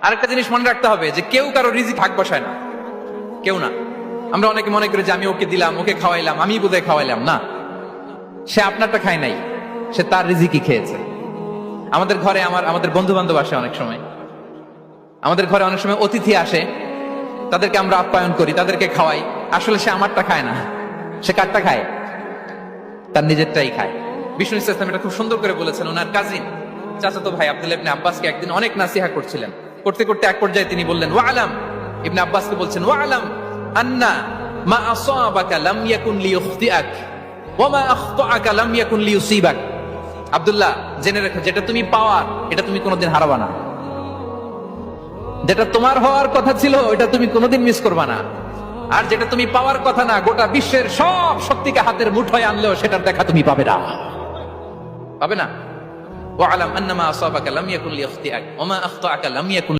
আরেকটা জিনিস মনে রাখতে হবে যে কেউ কারো রিজিক ভাগ বসায় না, কেউ না। আমরা অনেকে মনে করি যে আমি ওকে দিলাম, ওকে খাওয়াইলাম, আমি বোধহয় খাওয়াইলাম। না, সে আপনারটা খায় নাই, সে তার রিজিকই খেয়েছে। আমাদের ঘরে আমাদের বন্ধু বান্ধব আসে, অনেক সময় আমাদের ঘরে অনেক সময় অতিথি আসে, তাদেরকে আমরা আপ্যায়ন করি, তাদেরকে খাওয়াই। আসলে সে আমারটা খায় না, সে কারটা খায়? তার নিজেরটাই খায়। বিষ্ণু ইসলাম এটা খুব সুন্দর করে বলেছেন। ওনার কাজিন চাচাতো ভাই আব্দুল্লাহ ইবনে আব্বাসকে একদিন অনেক নাসিহা করছিলেন। করতে করতে এক পর্যায়ে তিনি বললেন, ওয়ালাম, ইবনে আব্বাসকে বলছেন, ওয়ালাম আন্না মা আসাবাকা লাম ইয়াকুন লিইখতিআক ওয়া মা আখতাআকা লাম ইয়াকুন লিইউসিবাক। আব্দুল্লাহ, জেনে রাখো, যেটা তুমি পাওয়ার এটা তুমি কোনোদিন হারাবা না। যেটা তোমার হওয়ার কথা ছিল ওটা তুমি কোনোদিন মিস করবা না। আর যেটা তুমি পাওয়ার কথা না, গোটা বিশ্বের সব শক্তিকে হাতের মুঠোয় আনলেও সেটার দেখা তুমি পাবে না, পাবে না। ওয়ালাম আন্না মা আসাবাকা লাম ইয়াকুন লিইখতিআক ওয়া মা আখতাআকা লাম ইয়াকুন